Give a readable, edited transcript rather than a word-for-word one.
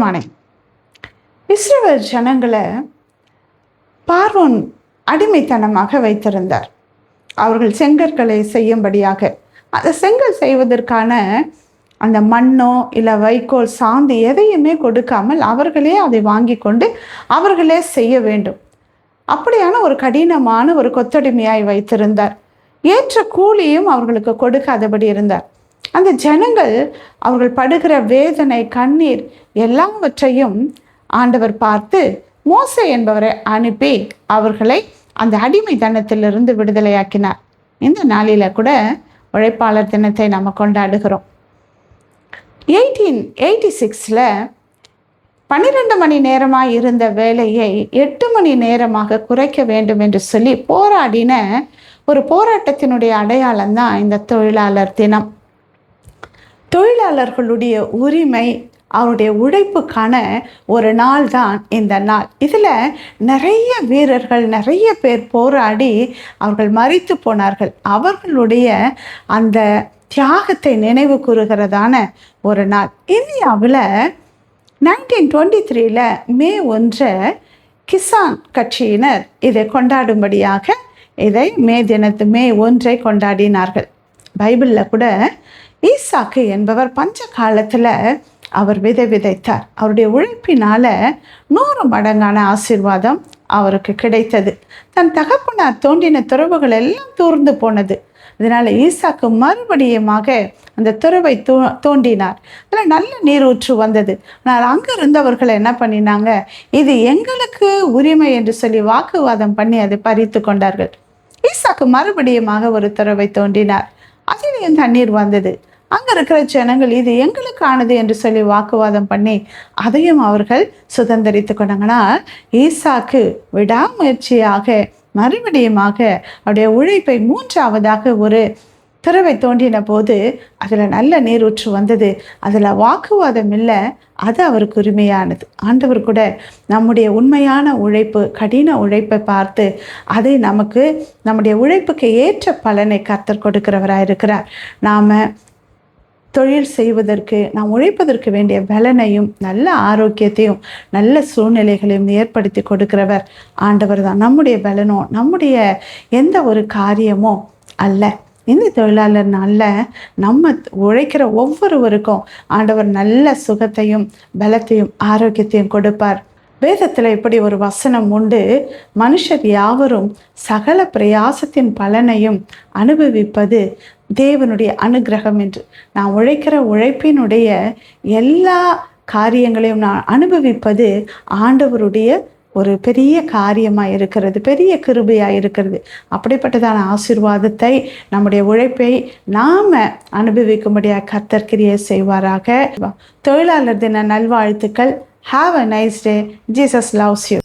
Morning. இஸ்ரவேல் ஜனங்களை பார்வோன் அடிமைத்தனமாக வைத்திருந்தார். அவர்கள் செங்கற்களை செய்யும்படியாக, அந்த செங்கல் செய்வதற்கான அந்த மண்ணோ இல்லை வைக்கோல் சாந்து எதையுமே கொடுக்காமல் அவர்களே அதை வாங்கி கொண்டு அவர்களே செய்ய வேண்டும். அப்படியான ஒரு கடினமான ஒரு கொத்தடிமையாய் வைத்திருந்தார். ஏற்ற கூலியும் அவர்களுக்கு கொடுக்காதபடி இருந்தார். அந்த ஜனங்கள் அவர்கள் படுகிற வேதனை, கண்ணீர் எல்லாவற்றையும் ஆண்டவர் பார்த்து மோசே என்பவரை அனுப்பி அவர்களை அந்த அடிமைத்தனத்திலிருந்து விடுதலையாக்கினார். இந்த நாளில கூட உழைப்பாளர் தினத்தை நம்ம கொண்டாடுகிறோம். 1886 12 மணி நேரமாக இருந்த வேலையை 8 மணி நேரமாக குறைக்க வேண்டும் என்று சொல்லி போராடின ஒரு போராட்டத்தினுடைய அடையாளம் தான் இந்த தொழிலாளர் தினம். தொழிலாளர்களுடைய உரிமை, அவருடைய உழைப்புக்கான ஒரு நாள் தான் இந்த நாள். இதில் நிறைய வீரர்கள், நிறைய பேர் போராடி அவர்கள் மரித்து போனார்கள். அவர்களுடைய அந்த தியாகத்தை நினைவு கூறுகிறதான ஒரு நாள். இந்தியாவில் 1923 மே 1 கிசான் கட்சியினர் இதை கொண்டாடும்படியாக இதை மே 1 கொண்டாடினார்கள். பைபிளில் கூட ஈசாக்கு என்பவர் பஞ்ச காலத்தில் அவர் விதைத்தார். அவருடைய உழைப்பினால 100 மடங்கான ஆசீர்வாதம் அவருக்கு கிடைத்தது. தன் தகப்பனார் தோண்டின துறவுகள் எல்லாம் தூர்ந்து போனது. இதனால் ஈசாக்கு மறுபடியுமாக அந்த துறவை தோண்டினார். அதில் நல்ல நீரூற்று வந்தது. ஆனால் அங்கே இருந்தவர்கள் என்ன பண்ணினாங்க, இது எங்களுக்கு உரிமை என்று சொல்லி வாக்குவாதம் பண்ணி அதை பறித்து கொண்டார்கள். ஈசாக்கு மறுபடியுமாக ஒரு துறவை தோண்டினார். அதிலேயும் தண்ணீர் வந்தது. அங்கே இருக்கிற ஜனங்கள் இது எங்களுக்கானது என்று சொல்லி வாக்குவாதம் பண்ணி அதையும் அவர்கள் சுதந்திரித்து கொண்டாங்கன்னா, ஈசாக்கு விடாமுயற்சியாக மறுபடியுமாக அவருடைய உழைப்பை 3ஆவதாக ஒரு துறவை தோண்டின போது அதில் நல்ல நீரூற்று வந்தது. அதில் வாக்குவாதம் இல்லை, அது அவருக்கு உரிமையானது. ஆண்டவர் கூட நம்முடைய உண்மையான உழைப்பு, கடின உழைப்பை பார்த்து அதை நமக்கு நம்முடைய உழைப்புக்கு ஏற்ற பலனை கர்த்தர் கொடுக்கிறவராக இருக்கிறார். நாம் தொழில் செய்வதற்கு, நாம் உழைப்பதற்கு வேண்டிய பலனையும் நல்ல ஆரோக்கியத்தையும் நல்ல சூழ்நிலைகளையும் ஏற்படுத்தி கொடுக்கிறவர் ஆண்டவர் தான். நம்முடைய பலனோ நம்முடைய எந்த ஒரு காரியமோ அல்ல. இந்த தொழிலாளர் நல்ல நம்ம உழைக்கிற ஒவ்வொருவருக்கும் ஆண்டவர் நல்ல சுகத்தையும் பலத்தையும் ஆரோக்கியத்தையும் கொடுப்பார். வேதத்தில் இப்படி ஒரு வசனம் உண்டு, மனுஷர் யாவரும் சகல பிரயாசத்தின் பலனையும் அனுபவிப்பது தேவனுடைய அனுகிரகம் என்று. நான் உழைக்கிற உழைப்பினுடைய எல்லா காரியங்களையும் நான் அனுபவிப்பது ஆண்டவருடைய ஒரு பெரிய காரியமாக இருக்கிறது, பெரிய கிருபையாக இருக்கிறது. அப்படிப்பட்டதான ஆசீர்வாதத்தை, நம்முடைய உழைப்பை நாம் அனுபவிக்கும்படியாக கர்த்தர் கிரியை செய்வாராக. தொழிலாளர் தின நல்வாழ்த்துக்கள். Have a nice day. Jesus loves you.